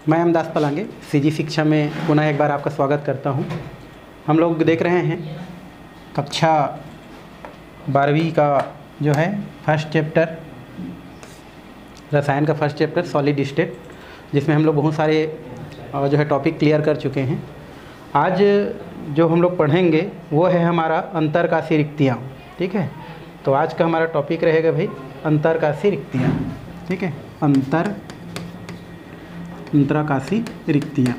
मैं अमदास पलांगे सीजी शिक्षा में पुनः एक बार आपका स्वागत करता हूं। हम लोग देख रहे हैं कक्षा 12वीं का जो है फर्स्ट चैप्टर रसायन का फर्स्ट चैप्टर सॉलिड स्टेट, जिसमें हम लोग बहुत सारे जो है टॉपिक क्लियर कर चुके हैं। आज जो हम लोग पढ़ेंगे वो है हमारा अंतरकाशी रिक्तियाँ। ठीक है, तो आज का हमारा टॉपिक रहेगा भाई अंतरकाशी रिक्तियाँ। ठीक है, अंतरकाशी रिक्तियाँ।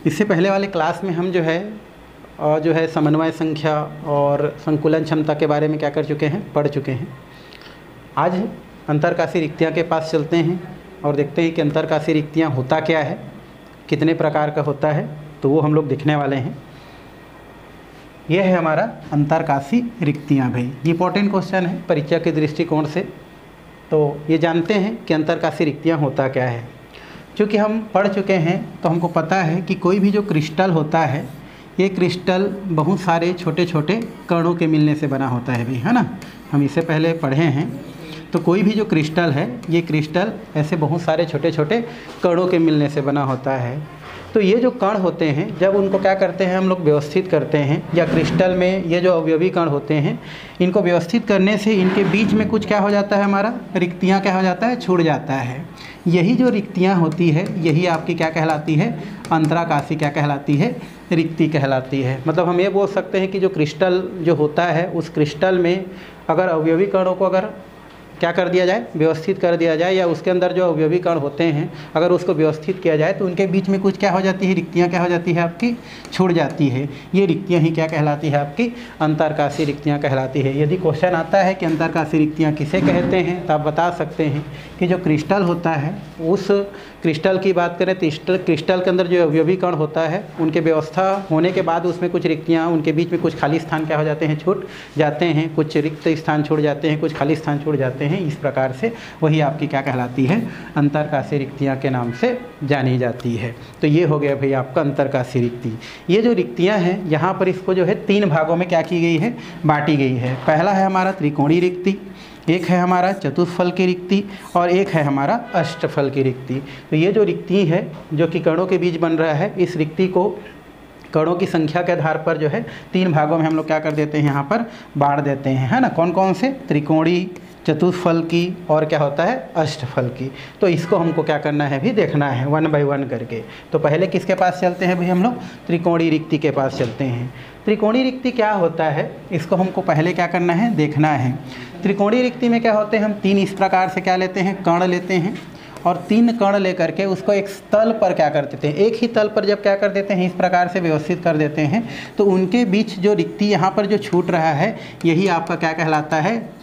इससे पहले वाले क्लास में हम जो है समन्वय संख्या और संकुलन क्षमता के बारे में क्या कर चुके हैं, पढ़ चुके हैं। आज अंतरकाशी रिक्तियाँ के पास चलते हैं और देखते हैं कि अंतरकाशी रिक्तियाँ होता क्या है, कितने प्रकार का होता है, तो वो हम लोग देखने वाले हैं। यह है हमारा अंतरकाशी रिक्तियाँ। भाई ये इंपॉर्टेंट क्वेश्चन है परीक्षा के दृष्टिकोण से। तो ये जानते हैं कि अंतरकाशी रिक्तियाँ होता क्या है। क्योंकि हम पढ़ चुके हैं तो हमको पता है कि कोई भी जो क्रिस्टल होता है, ये क्रिस्टल बहुत सारे छोटे छोटे कणों के मिलने से बना होता है भाई, है ना। हम इससे पहले पढ़े हैं। तो कोई भी जो क्रिस्टल है, ये क्रिस्टल ऐसे बहुत सारे छोटे छोटे कणों के मिलने से बना होता है। तो ये जो कण होते हैं, जब उनको क्या करते हैं हम लोग व्यवस्थित करते हैं, या क्रिस्टल में ये जो अवयवी कण होते हैं, इनको व्यवस्थित करने से इनके बीच में कुछ क्या हो जाता है, हमारा रिक्तियाँ क्या हो जाता है, छूट जाता है। यही जो रिक्तियाँ होती है, यही आपकी क्या कहलाती है, अंतरकाशी क्या कहलाती है, रिक्ति कहलाती है। मतलब हम ये बोल सकते हैं कि जो क्रिस्टल जो होता है, उस क्रिस्टल में अगर अवयवी कणों को अगर क्या कर दिया जाए, व्यवस्थित कर दिया जाए, या उसके अंदर जो अवयवी कण होते हैं अगर उसको व्यवस्थित किया जाए, तो उनके बीच में कुछ क्या हो जाती है, रिक्तियाँ क्या हो जाती है, आपकी छूट जाती है। ये रिक्तियाँ ही क्या कहलाती है, आपकी अंतरकाशी रिक्तियाँ कहलाती है। यदि क्वेश्चन आता है कि अंतरकाशी रिक्तियाँ किसे कहते हैं, तो आप बता सकते हैं कि जो क्रिस्टल होता है, उस क्रिस्टल की बात करें तो क्रिस्टल के अंदर जो अवयवी कण होता है, उनके व्यवस्था होने के बाद उसमें कुछ रिक्तियाँ, उनके बीच में कुछ खाली स्थान क्या हो जाते हैं, छूट जाते हैं। कुछ रिक्त स्थान छूट जाते हैं, कुछ खाली स्थान छूट जाते हैं। इस प्रकार से वही आपकी क्या कहलाती है, अंतरकाशी रिक्तियाँ के नाम से जानी जाती है। तो ये हो गया भाई आपका अंतरकाशी रिक्ति। ये जो रिक्तियाँ हैं, यहाँ पर इसको जो है 3 भागों में क्या की गई है, बांटी गई है। पहला है हमारा त्रिकोणीय रिक्ति, एक है हमारा चतुष्फल की रिक्ति, और एक है हमारा अष्टफल की रिक्ति। तो ये जो रिक्ति है जो कि कणों के बीच बन रहा है, इस रिक्ति को कणों की संख्या के आधार पर जो है 3 भागों में हम लोग क्या कर देते हैं, यहाँ पर बांट देते हैं, है ना। कौन कौन से, त्रिकोणीय, चतुष्फल की, और क्या होता है, अष्टफल की। तो इसको हमको क्या करना है भी, देखना है 1 बाय 1 करके। तो पहले किसके पास चलते हैं भाई, हम लोग त्रिकोणीय रिक्ति के पास चलते हैं। त्रिकोणीय रिक्ति क्या होता है, इसको हमको पहले क्या करना है, देखना है। त्रिकोणीय रिक्ति में क्या होते हैं, हम 3 इस प्रकार से क्या लेते हैं, कण लेते हैं, और 3 कण लेकर के उसको एक तल पर क्या कर देते हैं, एक ही तल पर जब क्या कर देते हैं, इस प्रकार से व्यवस्थित कर देते हैं, तो उनके बीच जो रिक्ति यहाँ पर जो छूट रहा है, यही आपका क्या कहलाता है,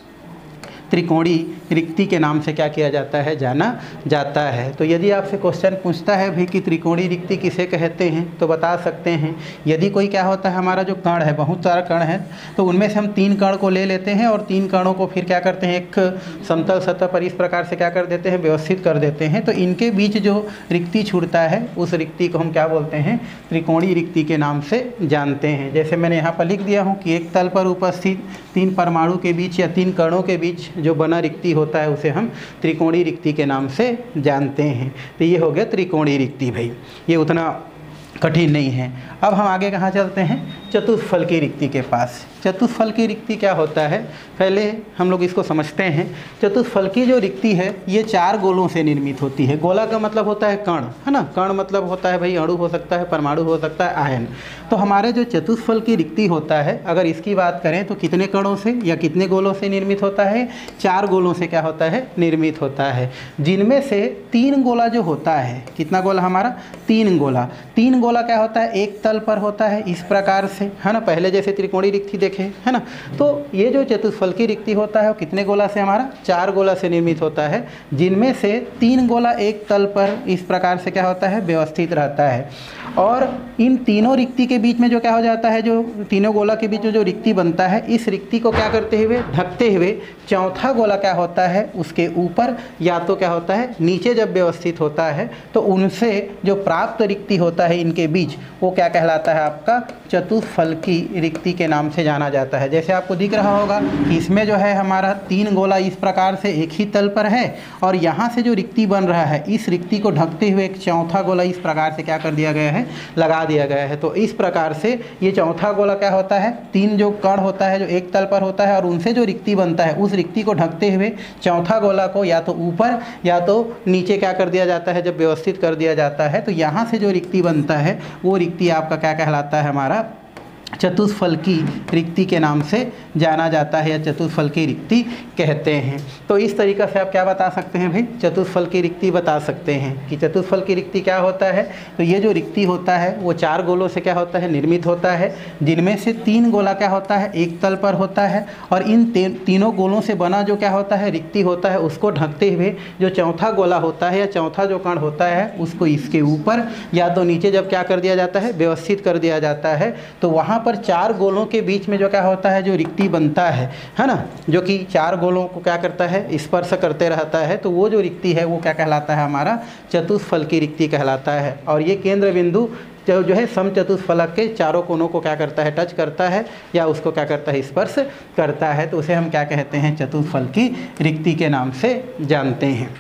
त्रिकोणीय रिक्ति के नाम से क्या किया जाता है, जाना जाता है। तो यदि आपसे क्वेश्चन पूछता है भाई कि त्रिकोणीय रिक्ति किसे कहते हैं, तो बता सकते हैं। यदि कोई क्या होता है, हमारा जो कण है, बहुत सारा कण है, तो उनमें से हम 3 कण को ले लेते हैं, और 3 कणों को फिर क्या करते हैं, एक समतल सतह पर इस प्रकार से क्या कर देते हैं, व्यवस्थित कर देते हैं। तो इनके बीच जो रिक्ति छूटता है, उस रिक्ति को हम क्या बोलते हैं, त्रिकोणीय रिक्ति के नाम से जानते हैं। जैसे मैंने यहाँ पर लिख दिया हूँ कि एक तल पर उपस्थित 3 परमाणु के बीच या 3 कणों के बीच जो बना रिक्ति होता है, उसे हम त्रिकोणीय रिक्ति के नाम से जानते हैं। तो ये हो गया त्रिकोणीय रिक्ति। भाई ये उतना कठिन नहीं है। अब हम आगे कहाँ चलते हैं, चतुष्फल की रिक्ति के पास। चतुष्फल की रिक्ति क्या होता है, पहले हम लोग इसको समझते हैं। चतुष्फल की जो रिक्ति है, ये 4 गोलों से निर्मित होती है। गोला का मतलब होता है कण, है ना। कण मतलब होता है भाई अणु हो सकता है, परमाणु हो सकता है, आयन। तो हमारे जो चतुष्फल की रिक्ति होता है, अगर इसकी बात करें तो कितने कणों से या कितने गोलों से निर्मित होता है, 4 गोलों से क्या होता है, निर्मित होता है। जिनमें से 3 गोला जो होता है, कितना गोला हमारा, 3 गोला। 3 गोला क्या होता है, एक तल पर होता है इस प्रकार से, है ना। पहले जैसे त्रिकोणीय रिक्ति देखे, है ना। तो ये जो चतुष्फल की रिक्ति होता है, वो कितने गोला से, हमारा 4 गोला से निर्मित होता है। जिनमें से 3 गोला एक तल पर इस प्रकार से क्या होता है, व्यवस्थित रहता है। और इन तीनों रिक्ति के बीच में जो क्या हो जाता है, जो तीनों गोला के बीच में जो रिक्ति बनता है, इस रिक्ति को क्या करते हुए, ढकते हुए चौथा गोला क्या होता है, उसके ऊपर या तो क्या होता है, नीचे जब व्यवस्थित होता है, तो उनसे जो प्राप्त रिक्ति होता है इनके बीच, वो क्या कहलाता है, आपका चतुष्फलकी रिक्ति के नाम से जाना जाता है। जैसे आपको दिख रहा होगा कि इसमें जो है हमारा 3 गोला इस प्रकार से एक ही तल पर है और यहाँ से जो रिक्ति बन रहा है इस रिक्ति को ढकते हुए एक चौथा गोला इस प्रकार से क्या कर दिया गया है, लगा दिया गया है। तो इस प्रकार से ये चौथा गोला क्या होता है, 3 जो कण होता है जो एक तल पर होता है और उनसे जो रिक्ति बनता है उस रिक्ति को ढकते हुए चौथा गोला को या तो ऊपर या तो नीचे क्या कर दिया जाता है, जब व्यवस्थित कर दिया जाता है तो यहाँ से जो रिक्ति बनता है वो रिक्ति आपका क्या कहलाता है, हमारा चतुष्फलकी रिक्ति के नाम से जाना जाता है या चतुष्फलकी रिक्ति कहते हैं। तो इस तरीक़ा से आप क्या बता सकते हैं भाई, चतुष्फलकी रिक्ति बता सकते हैं कि चतुष्फलकी रिक्ति क्या होता है। तो ये जो रिक्ति होता है वो 4 गोलों से क्या होता है, निर्मित होता है, जिनमें से 3 गोला क्या होता है, एक तल पर होता है और इन तीनों गोलों से बना जो क्या होता है, रिक्ति होता है, उसको ढकते हुए जो चौथा गोला होता है या चौथा जो कण होता है उसको इसके ऊपर या तो नीचे जब क्या कर दिया जाता है, व्यवस्थित कर दिया जाता है। तो वहाँ पर 4 गोलों के बीच में जो क्या होता है, जो रिक्ति बनता है ना, जो कि 4 गोलों को क्या करता है, स्पर्श करते रहता है, तो वो जो रिक्ति है वो क्या कहलाता है, हमारा चतुष्फलकी रिक्ति कहलाता है। और ये केंद्र बिंदु जो है समचतुष्फलक के चारों कोनों को क्या करता है, टच करता है या उसको क्या करता है, स्पर्श करता है। तो उसे हम क्या कहते हैं, चतुष्फलकी रिक्ति के नाम से जानते हैं।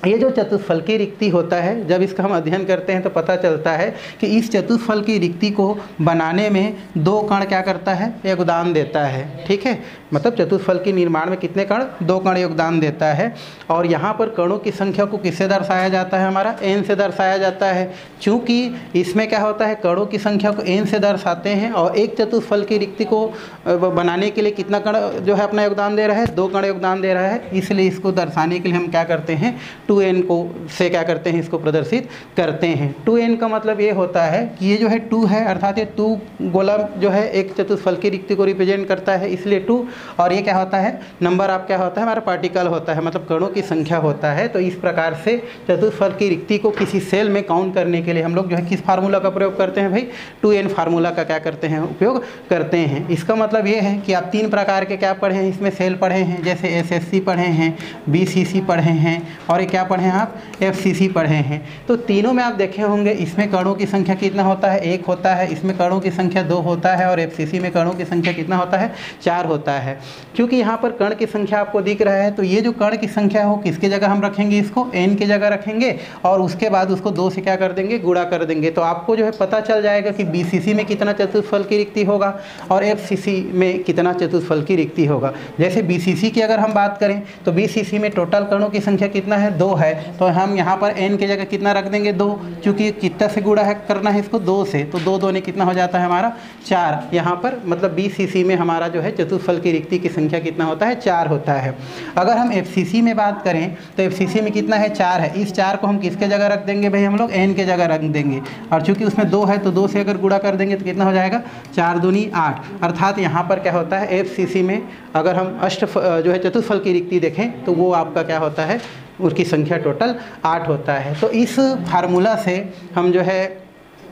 ये जो चतुष्फलकी रिक्ति होता है, जब इसका हम अध्ययन करते हैं तो पता चलता है कि इस चतुष्फलकी रिक्ति को बनाने में 2 कण क्या करता है, योगदान देता है। ठीक है, मतलब चतुष्फलकी निर्माण में कितने कण, 2 कण योगदान देता है। और यहाँ पर कणों की संख्या को किससे दर्शाया जाता है, हमारा n से दर्शाया जाता है। चूँकि इसमें क्या होता है, कणों की संख्या को n से दर्शाते हैं और एक चतुष्फलकी रिक्ति को बनाने के लिए कितना कण जो है अपना योगदान दे रहा है, 2 कण योगदान दे रहा है। इसलिए इसको दर्शाने के लिए हम क्या करते हैं, 2n को से क्या करते हैं, इसको प्रदर्शित करते हैं। 2n का मतलब ये होता है कि ये जो है 2 है, अर्थात ये 2 गोला जो है एक चतुष्फलकी रिक्ति को रिप्रेजेंट करता है, इसलिए 2। और ये क्या होता है, नंबर आप क्या होता है, हमारा पार्टिकल होता है, मतलब कणों की संख्या होता है। तो इस प्रकार से चतुष्फलकी रिक्ति को किसी सेल में काउंट करने के लिए हम लोग जो है किस फार्मूला का प्रयोग करते हैं भाई, 2n फार्मूला का क्या करते हैं, उपयोग करते हैं। इसका मतलब ये है कि आप 3 प्रकार के क्या पढ़े हैं, इसमें सेल पढ़े हैं, जैसे SSC पढ़े हैं, BCC पढ़े हैं और क्या पढ़े हैं आप, FCC पढ़े हैं। तो तीनों में आप देखे होंगे इसमें कणों की संख्या कितना होता है, 1 होता है, इसमें कणों की संख्या 2 होता है और FCC में कणों की संख्या कितना होता है, 4 होता है। क्योंकि यहाँ पर कण की संख्या आपको दिख रहा है, तो ये जो कण की संख्या हो किसके जगह हम रखेंगे, इसको n की जगह रखेंगे और उसके बाद उसको 2 से क्या कर देंगे, गुणा कर देंगे। तो आपको जो है पता चल जाएगा कि BCC में कितना चतुष्फलकी रिक्ति होगा और FCC में कितना चतुष्फलकी रिक्ति होगा। जैसे BCC की अगर हम बात करें तो BCC में टोटल कणों की संख्या कितना है, 2 है। तो हम यहाँ पर n की जगह कितना रख देंगे, 2, चूँकि कितना से गुणा है करना है इसको, 2 से, तो 2 दूनी कितना हो जाता है हमारा, 4। यहाँ पर मतलब BCC में हमारा जो है चतुष्फलकी रिक्ति की संख्या कितना होता है, 4 होता है। अगर हम FCC में बात करें तो FCC में कितना है, 4 है। इस 4 को हम किसके जगह रख देंगे भाई, हम लोग n के जगह रख देंगे और चूँकि उसमें 2 है तो 2 से अगर गुणा कर देंगे तो कितना हो जाएगा, 4 दूनी 8। अर्थात यहाँ पर क्या होता है, FCC में अगर हम जो है चतुष्फलकी रिक्ति देखें तो वो आपका क्या होता है, उसकी संख्या टोटल 8 होता है। तो इस फार्मूला से हम जो है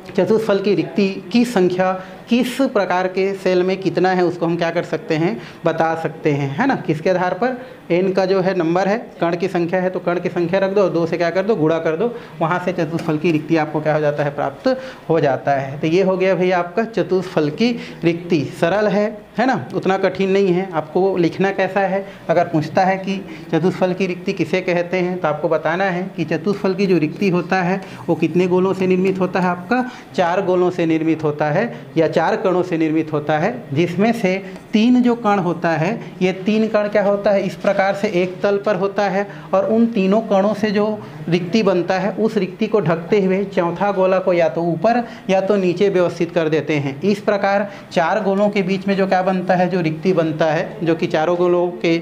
चतुष्फलकी रिक्ति की संख्या किस प्रकार के सेल में कितना है उसको हम क्या कर सकते हैं, बता सकते हैं, है ना। किसके आधार पर, n का जो है नंबर है, कण की संख्या है तो कण की संख्या रख दो, 2 से क्या कर दो, गुणा कर दो, वहाँ से चतुष्फलकी रिक्ति आपको क्या हो जाता है, प्राप्त हो जाता है। तो ये हो गया भैया आपका चतुष्फलकी रिक्ति। सरल है ना, उतना कठिन नहीं है। आपको लिखना कैसा है, अगर पूछता है कि चतुष्फलकी रिक्ति किसे कहते हैं तो आपको बताना है कि चतुष्फलकी जो रिक्ति होता है वो कितने गोलों से निर्मित होता है, आपका 4 गोलों से निर्मित होता है या 4 कणों से निर्मित होता है, जिसमें से 3 जो कण होता है, ये 3 कण क्या होता है, इस प्रकार से एक तल पर होता है और उन तीनों कणों से जो रिक्ति बनता है उस रिक्ति को ढकते हुए चौथा गोला को या तो ऊपर या तो नीचे व्यवस्थित कर देते हैं। इस प्रकार 4 गोलों के बीच में जो क्या बनता है, जो रिक्ति बनता है, जो कि चारों गोलों के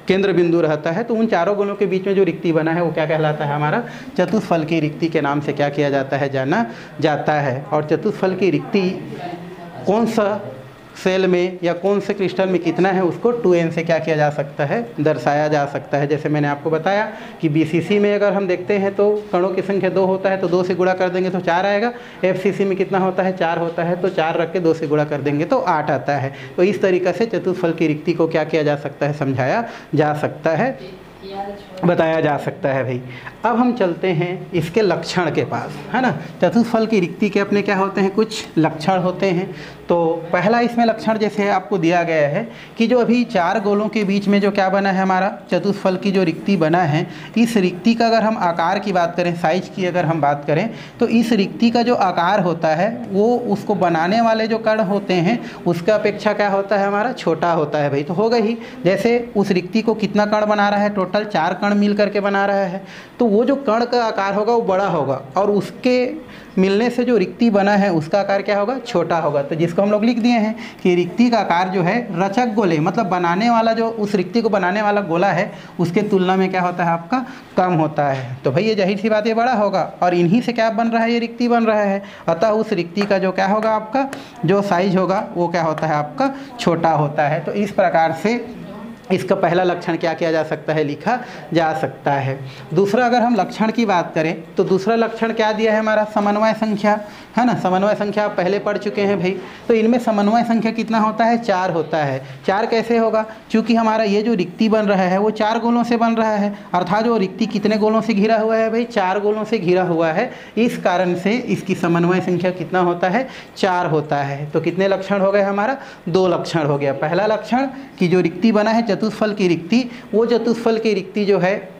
केंद्र बिंदु रहता है, तो उन चारों गोलों के बीच में जो रिक्ति बना है वो क्या कहलाता है, हमारा चतुष्फलकी रिक्ति के नाम से क्या किया जाता है, जाना जाता है। और चतुष्फलकी रिक्ति कौन सा सेल में या कौन से क्रिस्टल में कितना है उसको 2n से क्या किया जा सकता है, दर्शाया जा सकता है। जैसे मैंने आपको बताया कि BCC में अगर हम देखते हैं तो कणों की संख्या 2 होता है, तो 2 से गुणा कर देंगे तो 4 आएगा। FCC में कितना होता है, 4 होता है, तो 4 रख के 2 से गुणा कर देंगे तो 8 आता है। तो इस तरीक़े से चतुष्फलकी रिक्ति को क्या किया जा सकता है, समझाया जा सकता है। बताया जा सकता है भाई। अब हम चलते हैं इसके लक्षण के पास, है ना। चतुष्फल की रिक्ति के अपने क्या होते हैं, कुछ लक्षण होते हैं। तो पहला इसमें लक्षण जैसे आपको दिया गया है कि जो अभी चार गोलों के बीच में जो क्या बना है हमारा चतुष्फल की जो रिक्ति बना है, इस रिक्ति का अगर हम आकार की बात करें, साइज की अगर हम बात करें, तो इस रिक्ति का जो आकार होता है वो उसको बनाने वाले जो कण होते हैं उसका अपेक्षा क्या होता है हमारा, छोटा होता है भाई। तो होगा ही, जैसे उस रिक्ति को कितना कण बना रहा है, टोटल 4 कण मिल करके बना रहा है, तो वो जो कण का आकार होगा वो बड़ा होगा और उसके मिलने से जो रिक्ति बना है उसका आकार क्या होगा, छोटा होगा। तो जिसको हम लोग लिख दिए हैं कि रिक्ति का आकार जो है रचक गोले, मतलब बनाने वाला जो उस रिक्ति को बनाने वाला गोला है उसके तुलना में क्या होता है आपका, कम होता है। तो भाई ये जाहिर सी बात, ये बड़ा होगा और इन्हीं से क्या बन रहा है, ये रिक्ति बन रहा है। अतः उस रिक्ति का जो क्या होगा आपका, जो साइज होगा वो क्या होता है आपका, छोटा होता है। तो इस प्रकार से इसका पहला लक्षण क्या किया जा सकता है, लिखा जा सकता है। दूसरा अगर हम लक्षण की बात करें तो दूसरा लक्षण क्या दिया है हमारा, समन्वय संख्या, है ना। समन्वय संख्या आप पहले पढ़ चुके हैं भाई। तो इनमें समन्वय संख्या कितना होता है, 4 होता है। 4 कैसे होगा, क्योंकि हमारा ये जो रिक्ति बन रहा है वो 4 गोलों से बन रहा है, अर्थात जो रिक्ति कितने गोलों से घिरा हुआ है भाई, 4 गोलों से घिरा हुआ है। इस कारण से इसकी समन्वय संख्या कितना होता है, 4 होता है। तो कितने लक्षण हो गए हमारा, 2 लक्षण हो गया। पहला लक्षण कि जो रिक्ति बना है चतुष्फल की रिक्ति, वो चतुष्फल की रिक्ति जो है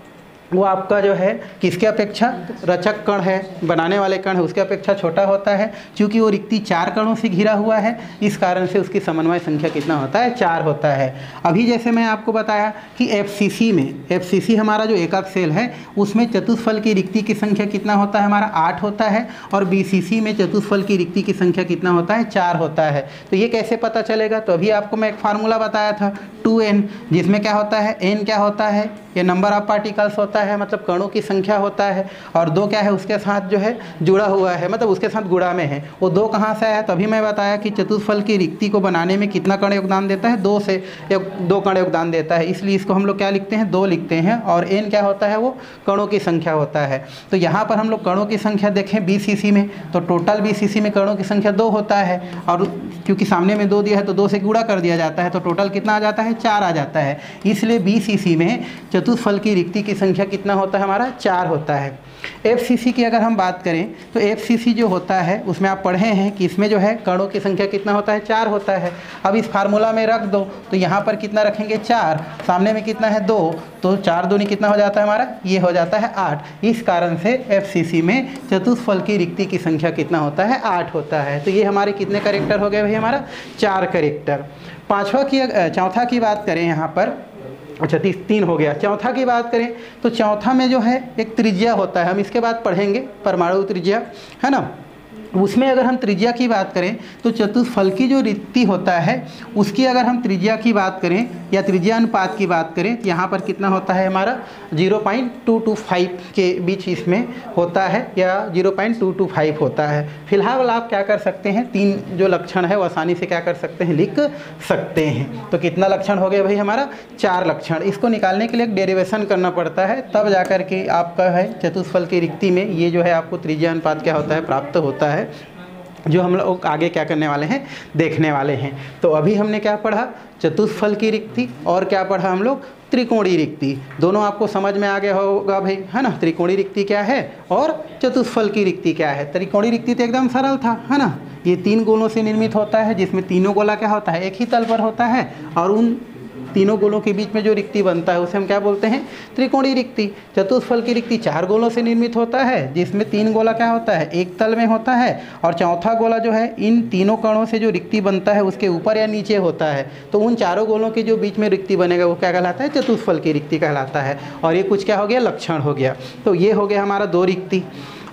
वो आपका जो है किसके अपेक्षा, रचक कण है, बनाने वाले कण है, उसके अपेक्षा छोटा होता है। क्योंकि वो रिक्ति 4 कणों से घिरा हुआ है, इस कारण से उसकी समन्वय संख्या कितना होता है, 4 होता है। अभी जैसे मैं आपको बताया कि एफसीसी में, एफसीसी हमारा जो एकक सेल है उसमें चतुष्फल की रिक्ति की संख्या कितना होता है हमारा, 8 होता है, और बीसीसी में चतुष्फल की रिक्ति की संख्या कितना होता है, 4 होता है। तो ये कैसे पता चलेगा, तो अभी आपको मैं एक फार्मूला बताया था 2n, जिसमें क्या होता है, n क्या होता है, ये नंबर ऑफ पार्टिकल्स होता है, मतलब कणों की संख्या होता है, और 2 क्या है उसके साथ जो है जुड़ा हुआ है, मतलब उसके साथ गुणा में है। वो 2 कहाँ से आया, तभी मैं बताया कि चतुष्फल की रिक्ति को बनाने में कितना कण योगदान देता है, 2 कण योगदान देता है। इसलिए इसको हम लोग क्या लिखते हैं, 2 लिखते हैं, और n क्या होता है, वो कणों की संख्या होता है। तो यहाँ पर हम लोग कणों की संख्या देखें बीसीसी में, तो टोटल बीसीसी में कणों की संख्या 2 होता है, और क्योंकि सामने में 2 दिया है तो 2 से गुणा कर दिया जाता है, तो टोटल कितना आ जाता है, 4 आ जाता है। इसलिए बीसीसी में चतुष्फल की रिक्ति की संख्या कितना होता है हमारा, 4 होता है। एफसीसी की अगर हम बात करें तो एफसीसी जो होता है उसमें आप पढ़े हैं कि इसमें जो है कणों की संख्या कितना होता है, 4 होता है। अब इस फार्मूला में रख दो तो यहाँ पर कितना रखेंगे, 4, सामने में कितना है 2, तो 4 दूनी कितना हो जाता है हमारा, ये हो जाता है 8। इस कारण से एफसीसी में चतुष्फल की रिक्ति की संख्या कितना होता है, 8 होता है। तो ये हमारे कितने कैरेक्टर हो गए भाई, हमारा 4 कैरेक्टर। चौथा की बात करें यहाँ पर, अच्छा 3 हो गया। चौथा की बात करें तो चौथा में जो है एक त्रिज्या होता है, हम इसके बाद पढ़ेंगे परमाणु त्रिज्या, है ना। उसमें अगर हम त्रिज्या की बात करें तो चतुष्फल की जो रिक्ति होता है उसकी अगर हम त्रिज्या की बात करें या त्रिज्या अनुपात की बात करें तो यहाँ पर कितना होता है हमारा, 0.225 के बीच इसमें होता है, या 0.225 होता है। फिलहाल आप क्या कर सकते हैं, 3 जो लक्षण है वो आसानी से क्या कर सकते हैं, लिख सकते हैं। तो कितना लक्षण हो गया भाई हमारा, 4 लक्षण। इसको निकालने के लिए एक डेरिवेशन करना पड़ता है, तब जा कर के आपका है चतुष्फल की रिक्ति में ये जो है आपको त्रिज्या अनुपात क्या होता है, प्राप्त होता है, जो हम लोग आगे क्या करने वाले हैं, देखने वाले हैं। तो अभी हमने क्या पढ़ा, चतुष्फल की रिक्ति, और क्या पढ़ा हम लोग, त्रिकोणीय रिक्ति। दोनों आपको समझ में आ गया होगा भाई, है ना। त्रिकोणीय रिक्ति क्या है और चतुष्फल की रिक्ति क्या है। त्रिकोणीय रिक्ति तो एकदम सरल था, है ना। ये 3 गोलों से निर्मित होता है, जिसमें तीनों गोला क्या होता है, एक ही तल पर होता है, और उन तीनों गोलों के बीच में जो रिक्ति बनता है उसे हम क्या बोलते हैं, त्रिकोणीय रिक्ति। चतुष्फल की रिक्ति 4 गोलों से निर्मित होता है, जिसमें 3 गोला क्या होता है, एक तल में होता है, और चौथा गोला जो है इन तीनों कणों से जो रिक्ति बनता है उसके ऊपर या नीचे होता है। तो उन चारों गोलों के जो बीच में रिक्ति बनेगा वो क्या कहलाता है, चतुष्फल की रिक्ति कहलाता है। और ये कुछ क्या हो गया, लक्षण हो गया। तो ये हो गया हमारा 2 रिक्ति।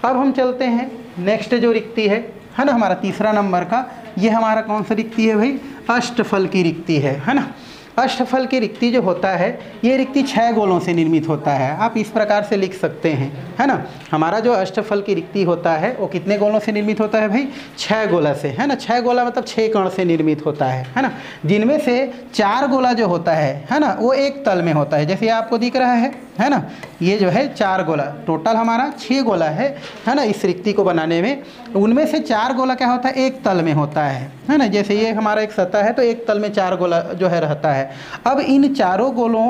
अब हम चलते हैं नेक्स्ट जो रिक्ति है ना, हमारा तीसरा नंबर का, ये हमारा कौन सा रिक्ति है भाई, अष्टफल की रिक्ति है ना। अष्टफल की रिक्ति जो होता है ये रिक्ति 6 गोलों से निर्मित होता है। आप इस प्रकार से लिख सकते हैं, है ना। हमारा जो अष्टफल की रिक्ति होता है वो कितने गोलों से निर्मित होता है भाई, 6 गोला से, है ना। 6 गोला मतलब 6 कण से निर्मित होता है ना। जिनमें से 4 गोला जो होता है ना, वो एक तल में होता है, जैसे ये आपको दिख रहा है ना। ये जो है 4 गोला, टोटल हमारा 6 गोला है ना इस रिक्ति को बनाने में। उनमें से 4 गोला क्या होता है, एक तल में होता है ना। जैसे ये हमारा एक सतह है तो एक तल में 4 गोला जो है रहता है। अब इन चारों गोलों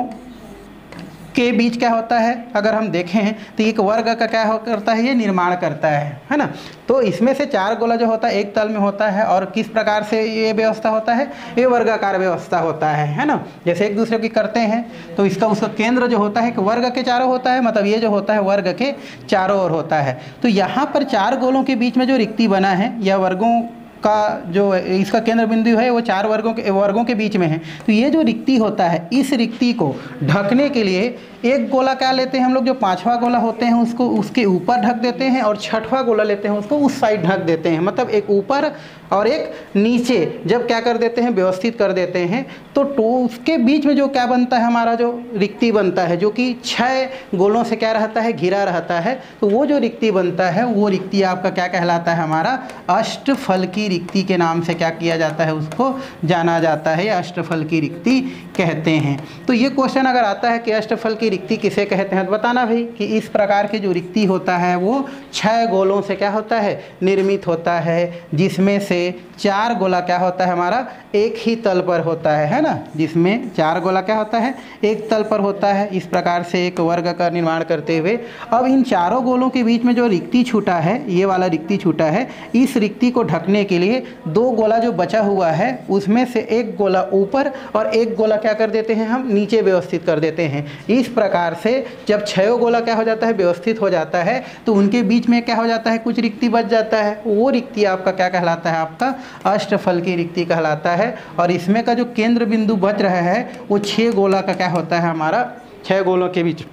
के बीच क्या होता है, अगर हम देखें तो एक वर्ग का क्या करता है, ये निर्माण करता है ना। तो इसमें से 4 गोला जो होता है एक तल में होता है, और किस प्रकार से ये व्यवस्था होता है, ये वर्गाकार व्यवस्था होता है ना। जैसे एक दूसरे की करते हैं तो इसका उसका केंद्र जो होता है कि वर्ग के चारों होता है, मतलब ये जो होता है वर्ग के चारों ओर होता है। तो यहाँ पर 4 गोलों के बीच में जो रिक्ति बना है, या वर्गों का जो इसका केंद्र बिंदु है वो 4 वर्गों के बीच में है। तो ये जो रिक्ति होता है, इस रिक्ति को ढकने के लिए एक गोला क्या लेते हैं हम लोग, जो 5वां गोला होते हैं उसको उसके ऊपर ढक देते हैं, और 6वां गोला लेते हैं उसको उस साइड ढक देते हैं, मतलब एक ऊपर और एक नीचे जब क्या कर देते हैं, व्यवस्थित कर देते हैं, तो उसके बीच में जो क्या बनता है, हमारा जो रिक्ति बनता है, जो कि 6 गोलों से क्या रहता है, घिरा रहता है। तो वो जो रिक्ति बनता है, वो रिक्ति आपका क्या कहलाता है, हमारा अष्टफल की रिक्ति के नाम से क्या किया जाता है, उसको जाना जाता है, अष्टफल की रिक्ति कहते हैं। तो ये क्वेश्चन अगर आता है कि अष्टफल की रिक्ति किसे कहते हैं, तो बताना भाई कि इस प्रकार की जो रिक्ति होता है वो 6 गोलों से क्या होता है, निर्मित होता है, जिसमें से 4 गोला क्या होता है, हमारा एक ही तल पर होता है ना। जिसमें 4 गोला क्या होता है, एक तल पर होता है। इस प्रकार से एक वर्ग का निर्माण करते हुए अब इन चारों गोलों के बीच में जो रिक्ति छूटा है, ये वाला रिक्ति छूटा है, इस रिक्ति को ढकने के लिए 2 गोला जो बचा हुआ है उसमें से एक गोला ऊपर और एक गोला क्या कर देते हैं, हम नीचे व्यवस्थित कर देते हैं। इस प्रकार से जब 6 गोला क्या हो जाता है, व्यवस्थित हो जाता है, तो उनके बीच में क्या हो जाता है, कुछ रिक्ति बच जाता है। वो रिक्ति आपका क्या कहलाता है, आपका अष्टफल की रिक्ति कहलाता है। और इसमें का जो केंद्र बिंदु बच रहा है वो 6 गोला का क्या होता है, हमारा 6 गोलों के बीच,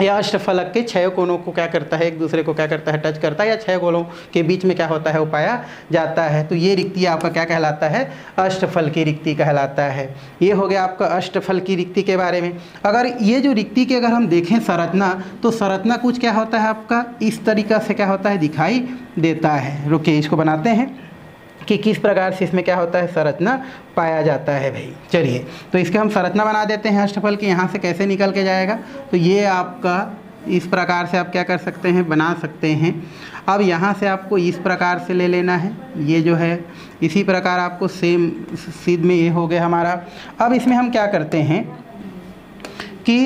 या अष्टफलक के 6 कोनों को क्या करता है, एक दूसरे को क्या करता है, टच करता है, या 6 गोलों के बीच में क्या होता है, वो पाया जाता है। तो ये रिक्ति आपका क्या कहलाता है, अष्टफल की रिक्ति कहलाता है। ये हो गया आपका अष्टफल की रिक्ति के बारे में। अगर ये जो रिक्ति की अगर हम देखें संरचना, तो संरचना कुछ क्या होता है आपका, इस तरीक़ा से क्या होता है, दिखाई देता है। रुकिए इसको बनाते हैं कि किस प्रकार से इसमें क्या होता है, संरचना पाया जाता है भाई। चलिए तो इसके हम संरचना बना देते हैं अष्टफल की। यहाँ से कैसे निकल के जाएगा, तो ये आपका इस प्रकार से आप क्या कर सकते हैं, बना सकते हैं। अब यहाँ से आपको इस प्रकार से ले लेना है, ये जो है इसी प्रकार आपको सेम सीध में ये हो गया हमारा। अब इसमें हम क्या करते हैं कि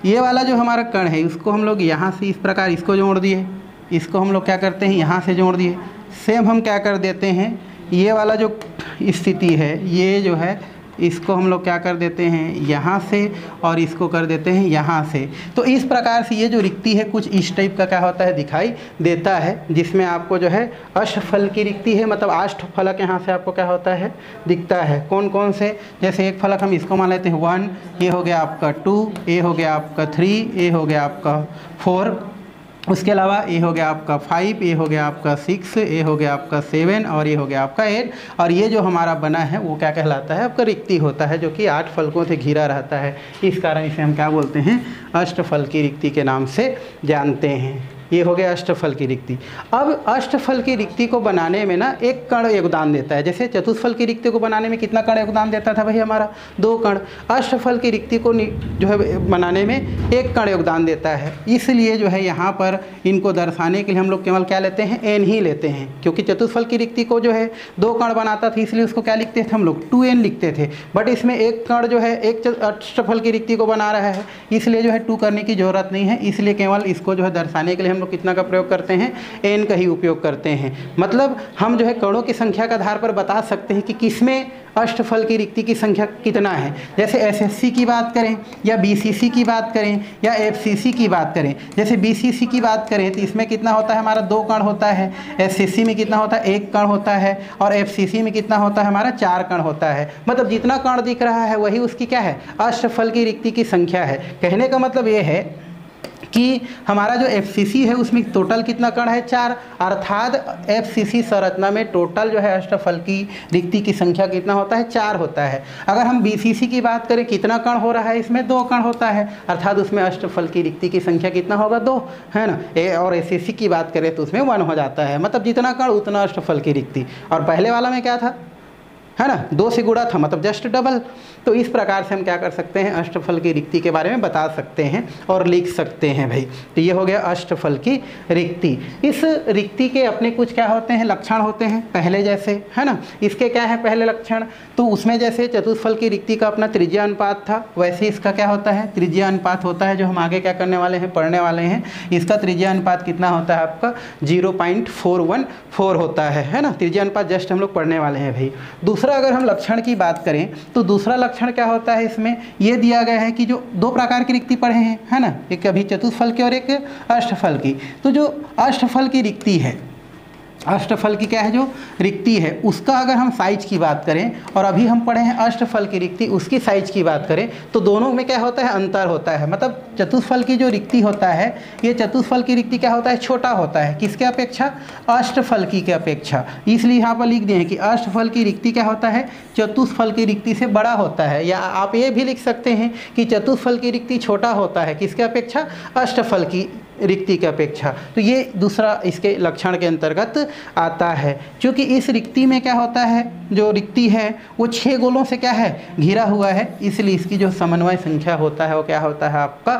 ये वाला जो हमारा कण है उसको हम लोग यहाँ से इस प्रकार इसको जोड़ दिए, इसको हम लोग क्या करते हैं, यहाँ से जोड़ दिए। सेम हम क्या कर देते हैं, ये वाला जो स्थिति है, ये जो है इसको हम लोग क्या कर देते हैं, यहाँ से, और इसको कर देते हैं यहाँ से। तो इस प्रकार से ये जो रिक्ति है कुछ इस टाइप का क्या होता है, दिखाई देता है, जिसमें आपको जो है अष्टफल की रिक्ति है, मतलब अष्टफलक यहाँ से आपको क्या होता है, दिखता है। कौन कौन से, जैसे एक फलक हम इसको मान लेते हैं 1, ये हो गया आपका 2, ये हो गया आपका 3, ये हो गया आपका 4, उसके अलावा ये हो गया आपका 5, ये हो गया आपका 6, ये हो गया आपका 7, और ये हो गया आपका 8। और ये जो हमारा बना है वो क्या कहलाता है, आपका रिक्ति होता है, जो कि 8 फलकों से घिरा रहता है। इस कारण इसे हम क्या बोलते हैं, अष्टफल की रिक्ति के नाम से जानते हैं। ये हो गया अष्टफल की रिक्ति। अब अष्टफल की रिक्ति को बनाने में ना एक कण योगदान देता है। जैसे चतुष्फल की रिक्ति को बनाने में कितना कण योगदान देता था भाई, हमारा 2 कण। अष्टफल की रिक्ति को जो है बनाने में 1 कण योगदान देता है। इसलिए जो है यहाँ पर इनको दर्शाने के लिए हम लोग केवल क्या लेते हैं, एन ही लेते हैं, क्योंकि चतुष्फल की रिक्ति को जो है 2 कण बनाता था, इसलिए उसको क्या लिखते थे हम लोग, 2n लिखते थे। बट इसमें 1 कण जो है एक अष्टफल की रिक्ति को बना रहा है, इसलिए जो है 2 करने की ज़रूरत नहीं है। इसलिए केवल इसको जो है दर्शाने के लिए हम लोग कितना का प्रयोग करते हैं, एन का ही उपयोग करते हैं। मतलब हम जो है कणों की संख्या के आधार पर बता सकते हैं कि किसमें अष्टफल की रिक्ति की संख्या कितना है। जैसे एसएससी की बात करें, या बीसीसी की बात करें, या एफसीसी की बात करें। जैसे बीसीसी की बात करें तो इसमें कितना होता है, हमारा 2 कण होता है। एसएससी में कितना होता है, 1 कण होता है। और एफसीसी में कितना होता है, हमारा 4 कण होता है। मतलब जितना कण दिख रहा है वही उसकी क्या है, अष्टफल की रिक्ति की संख्या है। कहने का मतलब ये है कि हमारा जो एफसीसी है उसमें टोटल कितना कण है, 4। अर्थात एफसीसी संरचना में टोटल जो है अष्टफल की रिक्ति की संख्या कितना होता है, 4 होता है। अगर हम बीसीसी की बात करें, कितना कण हो रहा है, इसमें 2 कण होता है। अर्थात उसमें अष्टफल की रिक्ति की संख्या कितना होगा, 2, है ना। और एसएससी की बात करें तो उसमें 1 हो जाता है। मतलब जितना कण उतना अष्टफल की रिक्ति। और पहले वाला में क्या था, है ना, 2 से गुणा था मतलब जस्ट डबल। तो इस प्रकार से हम क्या कर सकते हैं, अष्टफल की रिक्ति के बारे में बता सकते हैं और लिख सकते हैं भाई। तो ये हो गया अष्टफल की रिक्ति। इस रिक्ति के अपने कुछ क्या होते हैं, लक्षण होते हैं पहले जैसे, है ना। इसके क्या है पहले लक्षण, तो उसमें जैसे चतुष्फल की रिक्ति का अपना त्रिज्या अनुपात था, वैसे इसका क्या होता है, त्रिज्या अनुपात होता है, जो हम आगे क्या करने वाले हैं, पढ़ने वाले हैं। इसका त्रिज्या अनुपात कितना होता है आपका, 0.414 होता है ना। त्रिज्या अनुपात जस्ट हम लोग पढ़ने वाले हैं भाई। दूसरा अगर हम लक्षण की बात करें तो दूसरा लक्षण क्या होता है, इसमें ये दिया गया है कि जो 2 प्रकार की रिक्ति पढ़े हैं, है ना, एक अभी चतुष्फल की और एक अष्टफल की। तो जो अष्टफल की रिक्ति है, अष्टफल की क्या है जो रिक्ति है, उसका अगर हम साइज की बात करें और अभी हम पढ़े हैं अष्टफल की रिक्ति, उसकी साइज की बात करें तो दोनों में क्या होता है, अंतर होता है। मतलब चतुष्फल की जो रिक्ति होता है, ये चतुष्फल की रिक्ति क्या होता है, छोटा होता है, किसके अपेक्षा, अष्टफल की के अपेक्षा। इसलिए यहाँ पर लिख दिए हैं कि अष्टफल की रिक्ति क्या होता है, चतुष्फल की रिक्ति से बड़ा होता है। या आप ये भी लिख सकते हैं कि चतुष्फल की रिक्ति छोटा होता है, किसके अपेक्षा, अष्टफल की रिक्ति की अपेक्षा। तो ये दूसरा इसके लक्षण के अंतर्गत आता है। क्योंकि इस रिक्ति में क्या होता है, जो रिक्ति है वो 6 गोलों से क्या है, घिरा हुआ है, इसलिए इसकी जो समन्वय संख्या होता है वो क्या होता है आपका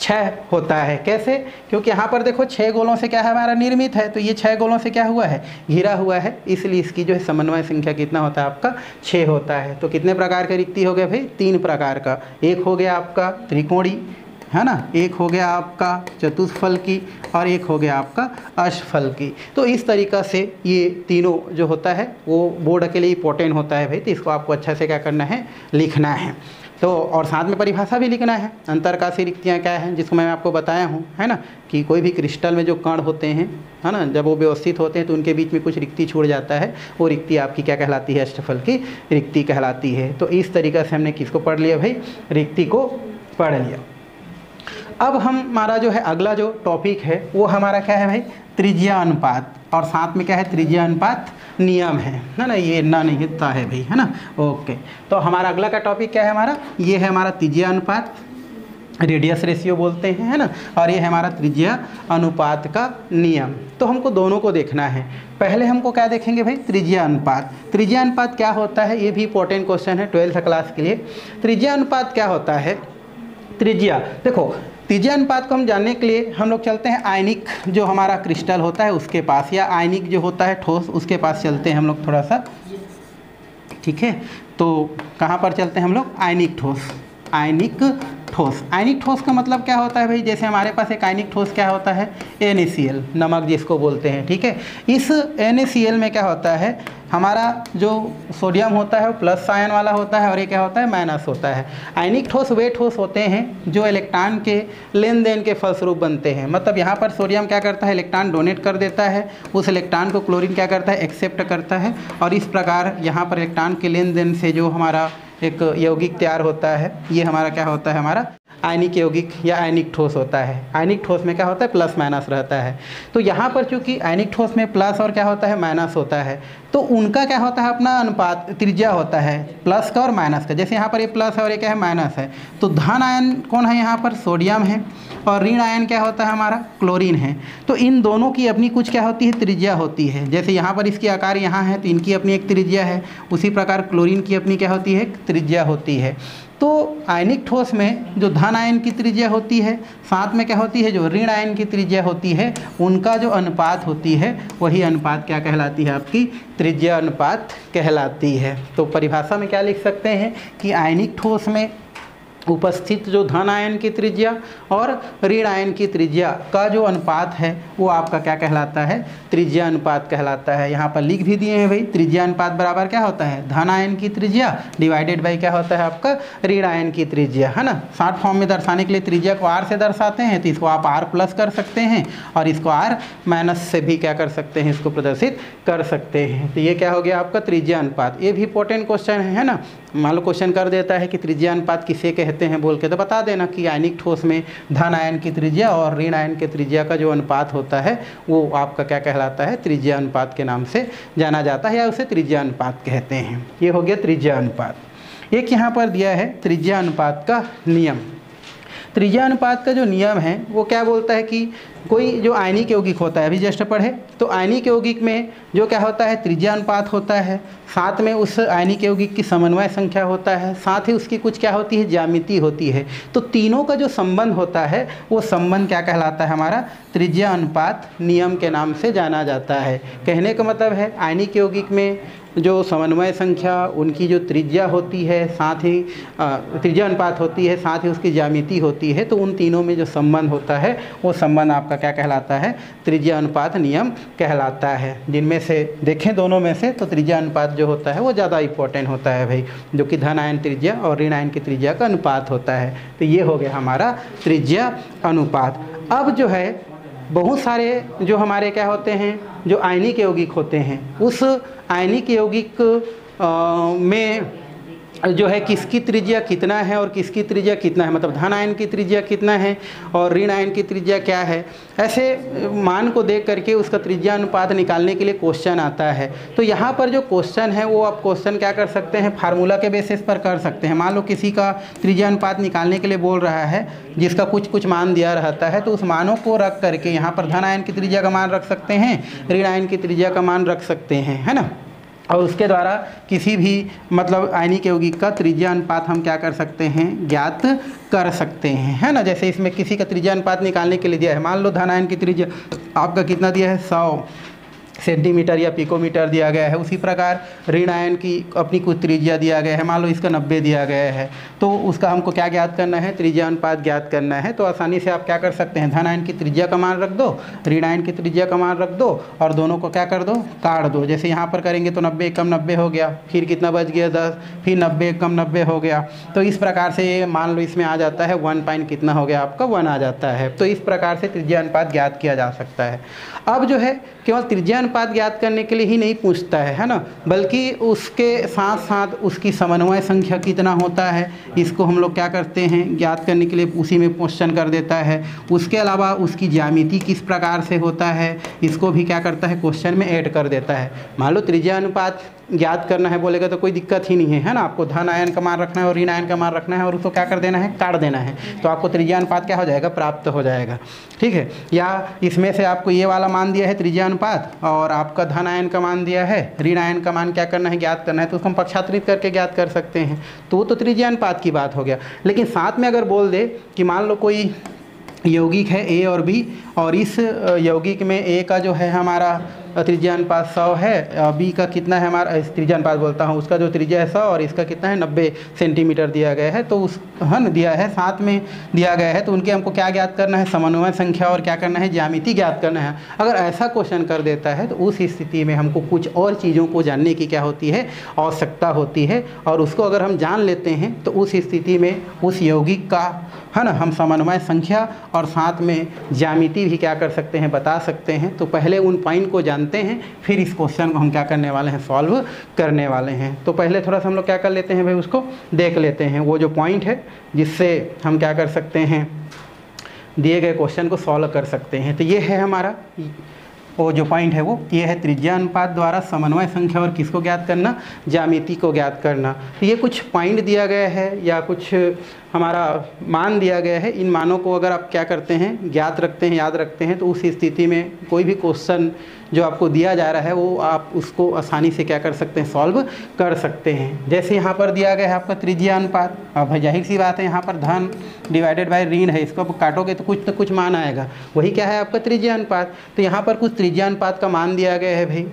6 होता है। कैसे, क्योंकि यहाँ पर देखो 6 गोलों से क्या है हमारा निर्मित है, तो ये 6 गोलों से क्या हुआ है, घिरा हुआ है, इसलिए इसकी जो है समन्वय संख्या कितना होता है आपका 6 होता है। तो कितने प्रकार के रिक्ति हो गए भाई, 3 प्रकार का। एक हो गया आपका त्रिकोणी, है ना, एक हो गया आपका चतुष्फल की और एक हो गया आपका अष्टफल की। तो इस तरीक़ा से ये तीनों जो होता है वो बोर्ड के लिए इंपॉर्टेंट होता है भाई। तो इसको आपको अच्छा से क्या करना है, लिखना है। तो और साथ में परिभाषा भी लिखना है, अंतरकाशी रिक्तियाँ क्या हैं, जिसको मैं आपको बताया हूँ, है ना, कि कोई भी क्रिस्टल में जो कण होते हैं, है ना, जब वो व्यवस्थित होते हैं तो उनके बीच में कुछ रिक्ति छूट जाता है, वो रिक्ति आपकी क्या कहलाती है, अष्टफल की रिक्ति कहलाती है। तो इस तरीक़ा से हमने किसको पढ़ लिया भाई, रिक्ति को पढ़ लिया। अब हमारा जो है अगला जो टॉपिक है वो हमारा क्या है भाई, त्रिज्या अनुपात, और साथ में क्या है, त्रिज्या अनुपात नियम है ना, ये ना नहीं हिलता है भाई, है ना। ओके, तो हमारा अगला का टॉपिक क्या है हमारा, ये है हमारा त्रिज्या अनुपात, रेडियस रेशियो बोलते हैं, है ना, और ये है हमारा त्रिज्या अनुपात का नियम। तो हमको दोनों को देखना है। पहले हमको क्या देखेंगे भाई, त्रिज्या अनुपात। त्रिज्या अनुपात क्या होता है, ये भी इंपॉर्टेंट क्वेश्चन है 12th क्लास के लिए। त्रिज्या अनुपात क्या होता है, त्रिज्या, देखो त्रिज्या अनुपात को हम जानने के लिए हम लोग चलते हैं आयनिक जो हमारा क्रिस्टल होता है उसके पास, या आयनिक जो होता है ठोस उसके पास चलते हैं हम लोग थोड़ा सा, ठीक है। तो कहाँ पर चलते हैं हम लोग, आयनिक ठोस। आयनिक ठोस, आयनिक ठोस का मतलब क्या होता है भाई, जैसे हमारे पास एक आयनिक ठोस क्या होता है, NaCl, नमक जिसको बोलते हैं, ठीक है। इस NaCl में क्या होता है, हमारा जो सोडियम होता है वो प्लस आयन वाला होता है और ये क्या होता है, माइनस होता है। आयनिक ठोस वे ठोस होते हैं जो इलेक्ट्रॉन के लेन देन के फलस्वरूप बनते हैं। मतलब यहाँ पर सोडियम क्या करता है, इलेक्ट्रॉन डोनेट कर देता है, उस इलेक्ट्रॉन को क्लोरीन क्या करता है, एक्सेप्ट करता है, और इस प्रकार यहाँ पर इलेक्ट्रॉन के लेन देन से जो हमारा एक यौगिक तैयार होता है, ये हमारा क्या होता है, हमारा आयनिक यौगिक या आयनिक ठोस होता है। आयनिक ठोस में क्या होता है, प्लस माइनस रहता है। तो यहाँ पर चूंकि आयनिक ठोस में प्लस और क्या होता है, माइनस होता है, तो उनका क्या होता है, अपना अनुपात त्रिज्या होता है प्लस का और माइनस का। जैसे यहाँ पर ये प्लस है और ये क्या है, माइनस है, तो धन आयन कौन है, यहाँ पर सोडियम है, और ऋण आयन क्या होता है हमारा, क्लोरीन है। तो इन दोनों की अपनी कुछ क्या होती है, त्रिज्या होती है। जैसे यहाँ पर इसकी आकार यहाँ है तो इनकी अपनी एक त्रिज्या है, उसी प्रकार क्लोरीन की अपनी क्या होती है, त्रिज्या होती है। तो आयनिक ठोस में जो धन आयन की त्रिज्या होती है, साथ में क्या होती है, जो ऋण आयन की त्रिज्या होती है, उनका जो अनुपात होती है वही अनुपात क्या कहलाती है, आपकी त्रिज्या अनुपात कहलाती है। तो परिभाषा में क्या लिख सकते हैं कि आयनिक ठोस में उपस्थित जो धन आयन की त्रिज्या और ऋण आयन की त्रिज्या का जो अनुपात है वो आपका क्या कहलाता है, त्रिज्या अनुपात कहलाता है। यहाँ पर लिख भी दिए हैं भाई, त्रिज्या अनुपात बराबर क्या होता है, धन आयन की त्रिज्या डिवाइडेड बाई क्या होता है आपका, ऋण आयन की त्रिज्या, है ना। शॉर्ट फॉर्म में दर्शाने के लिए त्रिज्या को R से दर्शाते हैं, तो इसको आप R प्लस कर सकते हैं और इसको R माइनस से भी क्या कर सकते हैं, इसको प्रदर्शित कर सकते हैं। तो ये क्या हो गया आपका त्रिज्या अनुपात। ये भी इंपॉर्टेंट क्वेश्चन है ना, मान लो क्वेश्चन कर देता है कि त्रिज्या अनुपात किसे कहते हैं बोल के, तो बता देना कि आयनिक ठोस में धन आयन की त्रिज्या और ऋण आयन की त्रिज्या का जो अनुपात होता है वो आपका क्या कहलाता है, त्रिज्या अनुपात के नाम से जाना जाता है, या उसे त्रिज्या अनुपात कहते हैं। ये हो गया त्रिज्या अनुपात। एक यहाँ पर दिया है त्रिज्या अनुपात का नियम। त्रिज्या अनुपात का जो नियम है वो क्या बोलता है कि कोई जो आयनिक यौगिक होता है, अभी जस्ट पढ़े, तो आयनिक यौगिक में जो क्या होता है, त्रिज्या अनुपात होता है, साथ में उस आयनिक यौगिक की समन्वय संख्या होता है, साथ ही उसकी कुछ क्या होती है, ज्यामिति होती है। तो तीनों का जो संबंध होता है वो संबंध क्या कहलाता है, हमारा त्रिज्या अनुपात नियम के नाम से जाना जाता है। कहने का मतलब है आयनिक यौगिक में जो समन्वय संख्या, उनकी जो त्रिज्या होती है, साथ ही त्रिज्या अनुपात होती है, साथ ही उसकी ज्यामिति होती है, तो उन तीनों में जो संबंध होता है वो संबंध आपका क्या कहलाता है, त्रिज्या अनुपात नियम कहलाता है। जिनमें से देखें दोनों में से तो त्रिज्या अनुपात जो होता है वो ज़्यादा इंपॉर्टेंट होता है भाई, जो कि धन आयन त्रिज्या और ऋण आयन की त्रिज्या का अनुपात होता है। तो ये हो गया हमारा त्रिज्या अनुपात। अब जो है बहुत सारे जो हमारे क्या होते हैं, जो आयनिक यौगिक होते हैं, उस आयनिक यौगिक में जो है किसकी त्रिज्या कितना है और किसकी त्रिज्या कितना है, मतलब धन आयन की त्रिज्या कितना है और ऋण आयन की त्रिज्या क्या है, ऐसे मान को देख करके उसका त्रिज्या अनुपात निकालने के लिए क्वेश्चन आता है। तो यहाँ पर जो क्वेश्चन है वो आप क्वेश्चन क्या कर सकते हैं, फार्मूला के बेसिस पर कर सकते हैं। मान लो किसी का त्रिज्या अनुपात निकालने के लिए बोल रहा है, जिसका कुछ मान दिया रहता है, तो उस मानों को रख करके यहाँ पर धन आयन की त्रिज्या का मान रख सकते हैं, ऋण आयन की त्रिज्या का मान रख सकते हैं, है ना। और उसके द्वारा किसी भी मतलब आयनिक यौगिक का त्रिज्या अनुपात हम क्या कर सकते हैं, ज्ञात कर सकते हैं, है ना। जैसे इसमें किसी का त्रिज्या अनुपात निकालने के लिए दिया है, मान लो धन आयन की त्रिज्या आपका कितना दिया है, 100 सेंटीमीटर या पिकोमीटर दिया गया है। उसी प्रकार ऋण आयन की अपनी कुछ त्रिज्या दिया गया है, मान लो इसका 90 दिया गया है, तो उसका हमको क्या ज्ञात करना है, त्रिज्या अनुपात ज्ञात करना है। तो आसानी से आप क्या कर सकते हैं, धन आयन की त्रिज्या का मान रख दो, ऋण आयन की त्रिज्या का मान रख दो और दोनों को क्या कर दो, काट दो। जैसे यहाँ पर करेंगे तो 90 कम 90 हो गया, फिर कितना बच गया 10, फिर 90 कम 90 हो गया। तो इस प्रकार से ये मान लो इसमें आ जाता है 1 पॉइंट कितना हो गया आपका, 1 आ जाता है। तो इस प्रकार से त्रिज्या अनुपात ज्ञात किया जा सकता है। अब जो है केवल त्रिज्या अनुपात ज्ञात करने के लिए ही नहीं पूछता है ना, बल्कि उसके साथ साथ उसकी समन्वय संख्या कितना होता है, इसको हम लोग क्या करते हैं, ज्ञात करने के लिए उसी में क्वेश्चन कर देता है। उसके अलावा उसकी ज्यामिति किस प्रकार से होता है, इसको भी क्या करता है, क्वेश्चन में ऐड कर देता है। मान लो त्रिज्या अनुपात ज्ञात करना है बोलेगा तो कोई दिक्कत ही नहीं है ना। आपको धन आयन का मान रखना है और ऋण आयन का मान रखना है और उसको क्या कर देना है, काट देना है, तो आपको त्रिज्या अनुपात क्या हो जाएगा, प्राप्त हो जाएगा, ठीक है। या इसमें से आपको ये वाला मान दिया है त्रिज्या अनुपात और आपका धन आयन का मान दिया है, ऋण आयन का मान क्या करना है, ज्ञात करना है, तो उसको हम पक्षांतरित करके ज्ञात कर सकते हैं। तो त्रिज्या अनुपात की बात हो गया। लेकिन साथ में अगर बोल दे कि मान लो कोई यौगिक है ए और बी, और इस यौगिक में ए का जो है हमारा त्रिज्या अनुपात 100 है, बी का कितना है हमारा, त्रिज्या अनुपात बोलता हूँ, उसका जो त्रिज्या है 100 और इसका कितना है 90 सेंटीमीटर दिया गया है, तो उस दिया है, साथ में दिया गया है, तो उनके हमको क्या ज्ञात करना है, समन्वय संख्या और क्या करना है, ज्यामिति ज्ञात करना है। अगर ऐसा क्वेश्चन कर देता है तो उस स्थिति में हमको कुछ और चीज़ों को जानने की क्या होती है, आवश्यकता होती है। और उसको अगर हम जान लेते हैं तो उस स्थिति में उस यौगिक का, है ना, हम समन्वय संख्या और साथ में ज्यामिति भी क्या कर सकते हैं, बता सकते हैं। तो पहले उन पॉइंट को जानते हैं, फिर इस क्वेश्चन को हम क्या करने वाले हैं, सॉल्व करने वाले हैं। तो पहले थोड़ा सा हम लोग क्या कर लेते हैं भाई, उसको देख लेते हैं, वो जो पॉइंट है जिससे हम क्या कर सकते हैं, दिए गए क्वेश्चन को सॉल्व कर सकते हैं। तो ये है हमारा वो जो पॉइंट है, वो ये है त्रिज्या अनुपात द्वारा समन्वय संख्या और किसको ज्ञात करना, ज्यामिति को ज्ञात करना। तो ये कुछ पॉइंट दिया गया है या कुछ हमारा मान दिया गया है, इन मानों को अगर आप क्या करते हैं, ज्ञात रखते हैं, याद रखते हैं, तो उस स्थिति में कोई भी क्वेश्चन जो आपको दिया जा रहा है वो आप उसको आसानी से क्या कर सकते हैं, सॉल्व कर सकते हैं। जैसे यहाँ पर दिया गया है आपका त्रिज्या अनुपात, अब जाहिर सी बात है यहाँ पर धन डिवाइडेड बाय ऋण है, इसको आप काटोगे तो कुछ मान आएगा, वही क्या है आपका त्रिज्या अनुपात। तो यहाँ पर कुछ त्रिज्या अनुपात का मान दिया गया है भाई।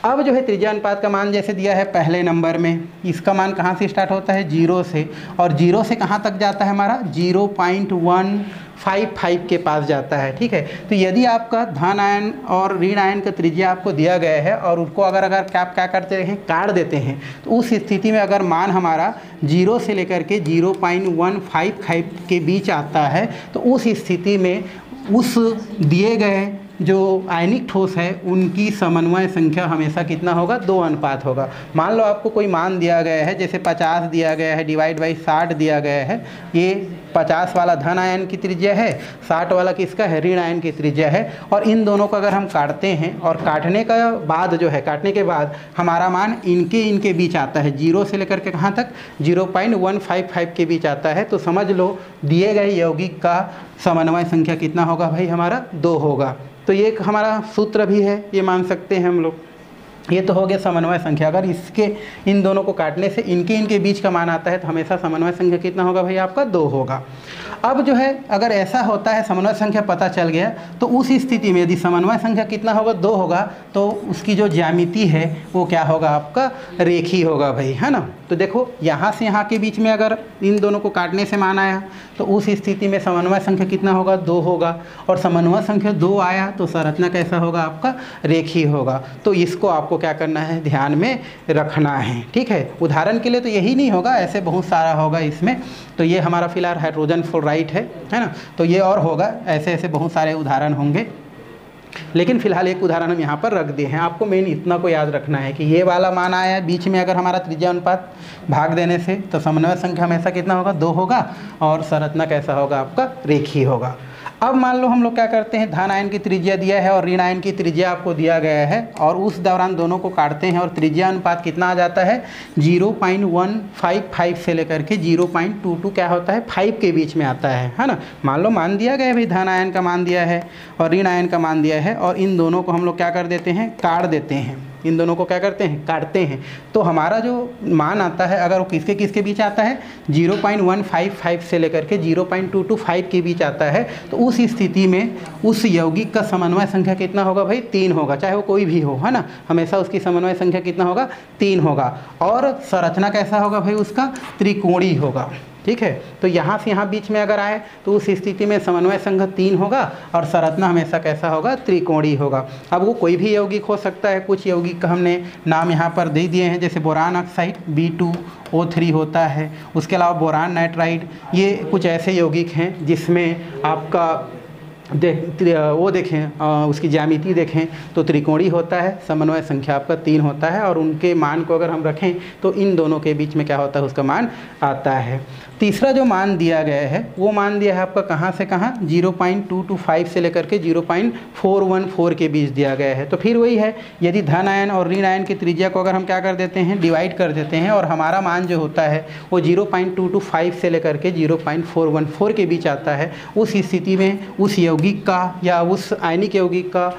अब जो है त्रिज्या अनुपात का मान जैसे दिया है पहले नंबर में, इसका मान कहाँ से स्टार्ट होता है, 0 से, और 0 से कहाँ तक जाता है हमारा, 0.155 के पास जाता है, ठीक है। तो यदि आपका धन आयन और ऋण आयन का त्रिज्या आपको दिया गया है और उसको अगर आप क्या करते हैं, काट देते हैं, तो उस स्थिति में अगर मान हमारा 0 से लेकर के 0.155 के बीच आता है, तो उस स्थिति में उस दिए गए जो आयनिक ठोस है उनकी समन्वय संख्या हमेशा कितना होगा, 2 अनुपात होगा। मान लो आपको कोई मान दिया गया है, जैसे 50 दिया गया है डिवाइड बाई 60 दिया गया है। ये 50 वाला धन आयन की त्रिज्या है, 60 वाला किसका है, ऋण आयन की त्रिज्या है। और इन दोनों को अगर हम काटते हैं और काटने का बाद जो है, काटने के बाद हमारा मान इनके बीच आता है, 0 से लेकर के कहाँ तक, 0.155 के बीच आता है। तो समझ लो दिए गए यौगिक का समन्वय संख्या कितना होगा भाई, हमारा 2 होगा। तो ये एक हमारा सूत्र भी है, ये मान सकते हैं हम लोग। ये तो हो गया समन्वय संख्या। अगर इसके इन दोनों को काटने से इनके बीच का मान आता है तो हमेशा समन्वय संख्या कितना होगा भाई, आपका 2 होगा। अब जो है अगर ऐसा होता है, समन्वय संख्या पता चल गया, तो उस स्थिति में यदि समन्वय संख्या कितना होगा, 2 होगा, तो उसकी जो ज्यामिति है वो क्या होगा, आपका रेखीय होगा भाई, है ना। तो देखो यहाँ से यहाँ के बीच में अगर इन दोनों को काटने से मान आया तो उस स्थिति में समन्वय संख्या कितना होगा, 2 होगा। और समन्वय संख्या 2 आया तो संरचना कैसा होगा, आपका रेखीय होगा। तो इसको आपको क्या करना है, ध्यान में रखना है, ठीक है। उदाहरण के लिए तो यही नहीं होगा, ऐसे बहुत सारा होगा इसमें। तो ये हमारा फिलहाल हाइड्रोजन फ्लोराइड है ना। तो ये और होगा, ऐसे ऐसे बहुत सारे उदाहरण होंगे, लेकिन फिलहाल एक उदाहरण हम यहाँ पर रख दिए हैं। आपको मेन इतना को याद रखना है कि ये वाला मान आया बीच में, अगर हमारा त्रिज्या अनुपात भाग देने से, तो समन्वय संख्या हमेशा कितना होगा, 2 होगा। और संरचना कैसा होगा, आपका रेखीय होगा। अब मान लो हम लोग क्या करते हैं, धन आयन की त्रिज्या दिया है और ऋण आयन की त्रिज्या आपको दिया गया है, और उस दौरान दोनों को काटते हैं और त्रिज्या अनुपात कितना आ जाता है, 0.155 से लेकर के 0.22 क्या होता है, 5 के बीच में आता है ना। मान लो मान दिया गया है भाई, धन आयन का मान दिया है और ऋण आयन का मान दिया है, और इन दोनों को हम लोग क्या कर देते हैं, काट देते हैं। इन दोनों को क्या करते हैं, काटते हैं। तो हमारा जो मान आता है, अगर वो किसके किसके बीच आता है, 0.155 से लेकर के 0.225 के बीच आता है, तो उस स्थिति में उस यौगिक का समन्वय संख्या कितना होगा भाई, 3 होगा। चाहे वो कोई भी हो, है ना, हमेशा उसकी समन्वय संख्या कितना होगा, 3 होगा। और संरचना कैसा होगा भाई, उसका त्रिकोणीय होगा, ठीक है। तो यहाँ से यहाँ बीच में अगर आए तो उस स्थिति में समन्वय संख्या 3 होगा और संरचना हमेशा कैसा होगा, त्रिकोणीय होगा। अब वो कोई भी यौगिक हो सकता है, कुछ यौगिक का हमने नाम यहाँ पर दे दिए हैं, जैसे बोरान ऑक्साइड B2O3 होता है, उसके अलावा बोरान नाइट्राइड, ये कुछ ऐसे यौगिक हैं जिसमें आपका वो देखें, उसकी ज्यामिति देखें तो त्रिकोणीय होता है, समन्वय संख्या आपका 3 होता है, और उनके मान को अगर हम रखें तो इन दोनों के बीच में क्या होता है, उसका मान आता है। तीसरा जो मान दिया गया है वो मान दिया है आपका कहाँ से कहाँ, 0.225 से लेकर के 0.414 के बीच दिया गया है। तो फिर वही है, यदि धन आयन और ऋण आयन की त्रिज्या को अगर हम क्या कर देते हैं, डिवाइड कर देते हैं, और हमारा मान जो होता है वो 0.225 से लेकर के 0.414 के बीच आता है, उस स्थिति में उस यौगिक का या उस आयनिक यौगिक का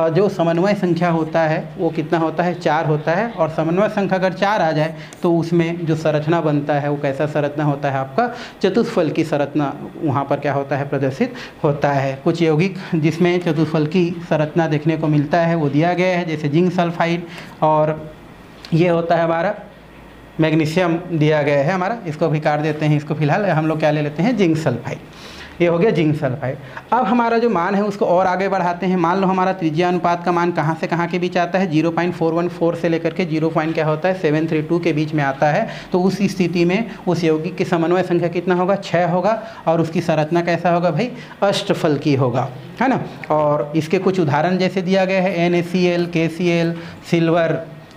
जो समन्वय संख्या होता है वो कितना होता है, 4 होता है। और समन्वय संख्या अगर 4 आ जाए तो उसमें जो संरचना बनता है वो कैसा संरचना होता है, आपका चतुष्फल की संरचना वहाँ पर क्या होता है, प्रदर्शित होता है। कुछ यौगिक जिसमें चतुष्फल की संरचना देखने को मिलता है वो दिया गया है, जैसे जिंक सल्फाइड, और ये होता है हमारा मैग्नीशियम दिया गया है हमारा, इसको भी काट देते हैं। इसको फिलहाल हम लोग क्या ले लेते हैं, जिंक सल्फाइड। ये हो गया जिंक सल्फाइड। अब हमारा जो मान है उसको और आगे बढ़ाते हैं। मान लो हमारा त्रिज्या अनुपात का मान कहाँ से कहाँ के बीच आता है, 0.414 से लेकर के 0.732 के बीच में आता है। तो उस स्थिति में उस यौगिक की समन्वय संख्या कितना होगा, 6 होगा, और उसकी संरचना कैसा होगा भाई, अष्टफलकी होगा, है ना। और इसके कुछ उदाहरण जैसे दिया गया है, NaCl, KCl, सिल्वर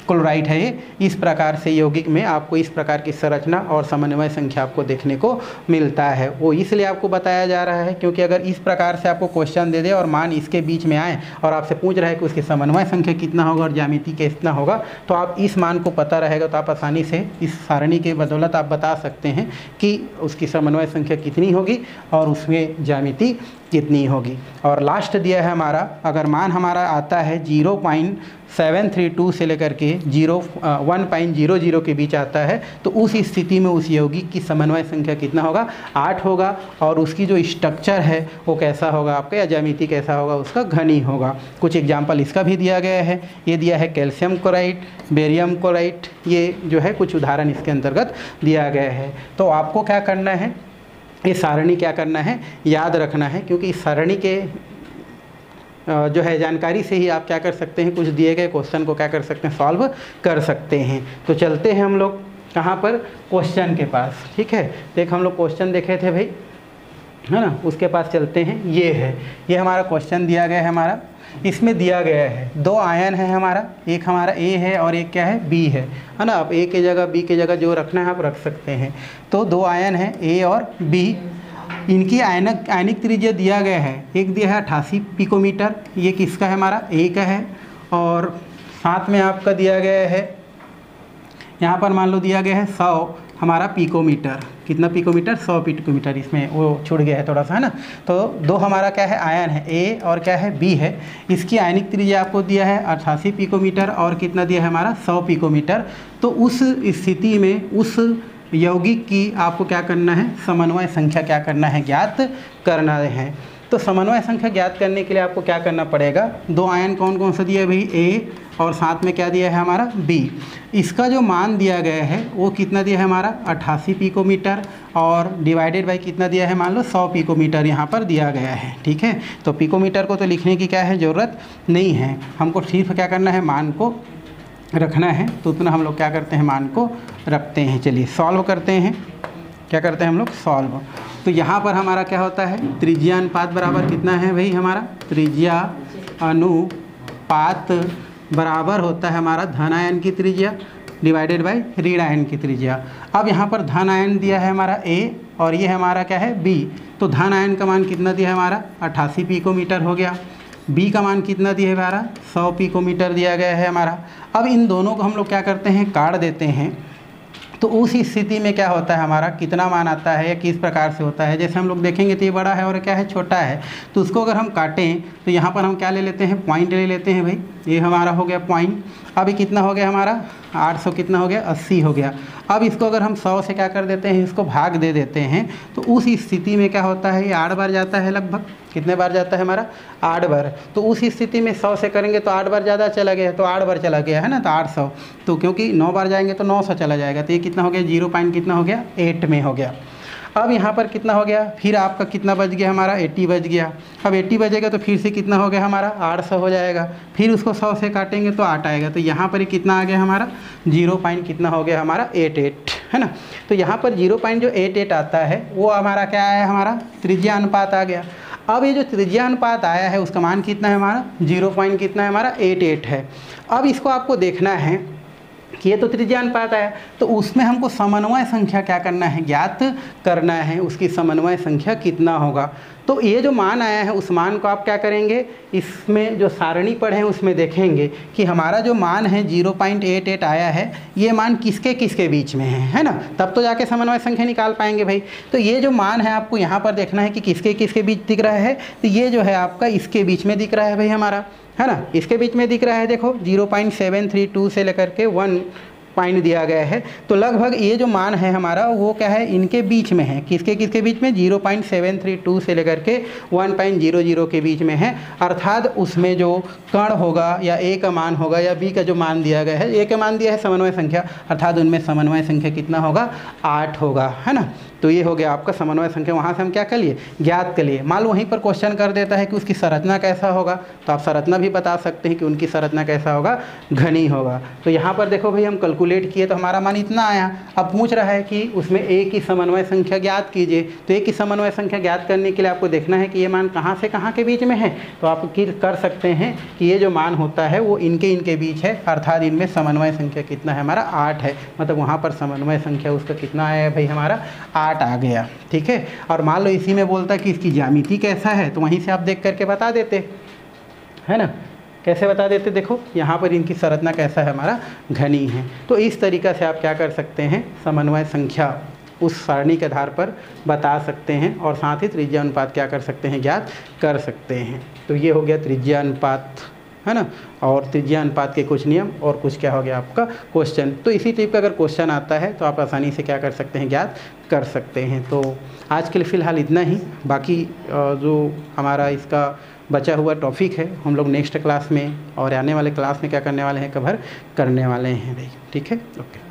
क्लोराइड है ये। इस प्रकार से यौगिक में आपको इस प्रकार की संरचना और समन्वय संख्या आपको देखने को मिलता है। वो इसलिए आपको बताया जा रहा है क्योंकि अगर इस प्रकार से आपको क्वेश्चन दे दे और मान इसके बीच में आए और आपसे पूछ रहा है कि उसकी समन्वय संख्या कितना होगा और ज्यामिति कितना होगा, तो आप इस मान को पता रहेगा तो आप आसानी से इस सारणी के बदौलत आप बता सकते हैं कि उसकी समन्वय संख्या कितनी होगी और उसमें ज्यामिति कितनी होगी। और लास्ट दिया है हमारा, अगर मान हमारा आता है 0.732 से लेकर के 1.00 के बीच आता है, तो उस स्थिति में उस यौगिक की समन्वय संख्या कितना होगा, 8 होगा, और उसकी जो स्ट्रक्चर है वो कैसा होगा आपका, या ज्यामिति कैसा होगा, उसका घनी होगा। कुछ एग्जाम्पल इसका भी दिया गया है, ये दिया है कैल्शियम क्लोराइड, बेरियम क्लोराइड, ये जो है कुछ उदाहरण इसके अंतर्गत दिया गया है। तो आपको क्या करना है, ये सारणी क्या करना है, याद रखना है, क्योंकि इस सारणी के जो है जानकारी से ही आप क्या कर सकते हैं, कुछ दिए गए क्वेश्चन को क्या कर सकते हैं, सॉल्व कर सकते हैं। तो चलते हैं हम लोग कहाँ पर, क्वेश्चन के पास, ठीक है। देख हम लोग क्वेश्चन देखे थे भाई, है ना, उसके पास चलते हैं। ये है, ये हमारा क्वेश्चन दिया गया है हमारा इसमें दिया गया है 2 आयन है हमारा, एक हमारा ए है और एक क्या है बी है ना। आप ए के जगह बी के जगह जो रखना है आप रख सकते हैं। तो 2 आयन है ए और बी, इनकी आयनिक त्रिज्या दिया गया है, एक दिया है 88 पिकोमीटर, ये किसका है हमारा ए का है, और साथ में आपका दिया गया है यहाँ पर मान लो दिया गया है 100 हमारा पिकोमीटर, कितना पिकोमीटर 100 पिकोमीटर, इसमें वो छूट गया है थोड़ा सा है ना। तो 2 हमारा क्या है आयन है ए और क्या है बी है, इसकी आयनिक त्रिज्या आपको दिया है 88 पिकोमीटर और कितना दिया है हमारा 100 पिकोमीटर। तो उस स्थिति में उस यौगिक की आपको क्या करना है, समन्वय संख्या क्या करना है, ज्ञात करना है। तो समन्वय संख्या ज्ञात करने के लिए आपको क्या करना पड़ेगा, 2 आयन कौन कौन सा दिया है भाई ए और साथ में क्या दिया है हमारा बी, इसका जो मान दिया गया है वो कितना दिया है हमारा 88 पिकोमीटर और डिवाइडेड बाई कितना दिया है मान लो 100 पिकोमीटर यहाँ पर दिया गया है। ठीक है, तो पिकोमीटर को तो लिखने की क्या है ज़रूरत नहीं है, हमको सिर्फ क्या करना है मान को रखना है। तो उतना हम लोग क्या करते हैं मान को रखते हैं। चलिए सॉल्व करते हैं, क्या करते हैं हम लोग सॉल्व। तो यहाँ पर हमारा क्या होता है, त्रिज्या अनुपात बराबर कितना है भाई हमारा, त्रिज्या अनुपात बराबर होता है हमारा धन आयन की त्रिज्या डिवाइडेड बाय ऋण आयन की त्रिज्या। अब यहाँ पर धन आयन दिया है हमारा ए और ये हमारा क्या है बी, तो धन आयन का मान कितना दिया है हमारा 88 पिकोमीटर हो गया, बी का मान कितना दिया है हमारा 100 पिकोमीटर दिया गया है हमारा। अब इन दोनों को हम लोग क्या करते हैं काट देते हैं, तो उस स्थिति में क्या होता है हमारा कितना मान आता है या किस प्रकार से होता है। जैसे हम लोग देखेंगे तो ये बड़ा है और क्या है छोटा है, तो उसको अगर हम काटें तो यहाँ पर हम क्या ले लेते हैं पॉइंट ले लेते हैं भाई, ये हमारा हो गया पॉइंट। अब ये कितना हो गया हमारा 800 कितना हो गया 80 हो गया। अब इसको अगर हम 100 से क्या कर देते हैं, इसको भाग दे देते हैं, तो उस स्थिति में क्या होता है ये 8 बार जाता है, लगभग कितने बार जाता है हमारा 8 बार। तो उस स्थिति में 100 से करेंगे तो 8 बार ज़्यादा चला गया, तो 8 बार चला गया है ना, तो 800, तो क्योंकि 9 बार जाएंगे तो 900 चला जाएगा, तो ये कितना हो गया 0 पॉइंट कितना हो गया 8 में हो गया। अब यहाँ पर कितना हो गया, फिर आपका कितना बच गया हमारा 80 बच गया। अब 80 बचेगा तो फिर से कितना हो गया हमारा 800 हो जाएगा, फिर उसको 100 से काटेंगे तो 8 आएगा, तो यहाँ पर कितना आ गया हमारा 0 पॉइंट कितना हो गया हमारा 88 है ना। तो यहाँ पर 0 पॉइंट जो 88 आता है वो हमारा क्या आया हमारा त्रिज्या अनुपात आ गया। अब ये जो त्रिज्या अनुपात आया है उसका मान कितना है हमारा 0 पॉइंट कितना है हमारा 88 है। अब इसको आपको देखना है कि ये तो त्रिज्या अनुपात आया, तो उसमें हमको समन्वय संख्या क्या करना है ज्ञात करना है, उसकी समन्वय संख्या कितना होगा। तो ये जो मान आया है उस मान को आप क्या करेंगे, इसमें जो सारणी पढ़े उसमें देखेंगे कि हमारा जो मान है 0.88 आया है, ये मान किसके किसके बीच में है ना, तब तो जाके समन्वय संख्या निकाल पाएंगे भाई। तो ये जो मान है आपको यहाँ पर देखना है कि किसके किसके बीच दिख रहा है, तो ये जो है आपका इसके बीच में दिख रहा है भाई हमारा, है ना, इसके बीच में दिख रहा है। देखो 0.732 से लेकर के 1 पॉइंट दिया गया है, तो लगभग ये जो मान है हमारा वो क्या है इनके बीच में है, किसके किसके बीच में 0.732 से लेकर के 1.00 के बीच में है। अर्थात उसमें जो कण होगा या ए का मान होगा या बी का जो मान दिया गया है, ए का मान दिया है समन्वय संख्या, अर्थात उनमें समन्वय संख्या कितना होगा 8 होगा, है ना। तो ये हो गया आपका समन्वय संख्या, वहाँ से हम क्या कर लिए ज्ञात कर लिए। मान लो वहीं पर क्वेश्चन कर देता है कि उसकी संरचना कैसा होगा, तो आप संरचना भी बता सकते हैं कि उनकी संरचना कैसा होगा घनी होगा। तो यहाँ पर देखो भाई हम कैलकुलेट किए तो हमारा मान इतना आया। अब पूछ रहा है कि उसमें ए की समन्वय संख्या ज्ञात कीजिए, तो ए की समन्वय संख्या ज्ञात करने के लिए आपको देखना है कि ये मान कहाँ से कहाँ के बीच में है। तो आप कर सकते हैं कि ये जो मान होता है वो इनके बीच है, अर्थात इनमें समन्वय संख्या कितना है हमारा 8 है, मतलब वहाँ पर समन्वय संख्या उसका कितना आया है भाई हमारा 8 आ गया। ठीक है, और मान लो इसी में बोलता है कि इसकी ज्यामिति कैसा है, तो वहीं से आप देख करके बता देते, है ना, कैसे बता देते, देखो यहाँ पर इनकी संरचना कैसा है हमारा घनी है। तो इस तरीक़ा से आप क्या कर सकते हैं समन्वय संख्या उस सारणी के आधार पर बता सकते हैं, और साथ ही त्रिज्या अनुपात क्या कर सकते हैं ज्ञात कर सकते हैं। तो ये हो गया त्रिज्या अनुपात, है ना, और त्रिज्या अनुपात के कुछ नियम और कुछ क्या हो गया आपका क्वेश्चन। तो इसी टाइप का अगर क्वेश्चन आता है तो आप आसानी से क्या कर सकते हैं ज्ञात कर सकते हैं। तो आज के लिए फ़िलहाल इतना ही, बाकी जो हमारा इसका बचा हुआ टॉपिक है हम लोग नेक्स्ट क्लास में और आने वाले क्लास में क्या करने वाले हैं कवर करने वाले हैं भाई। ठीक है, ओके।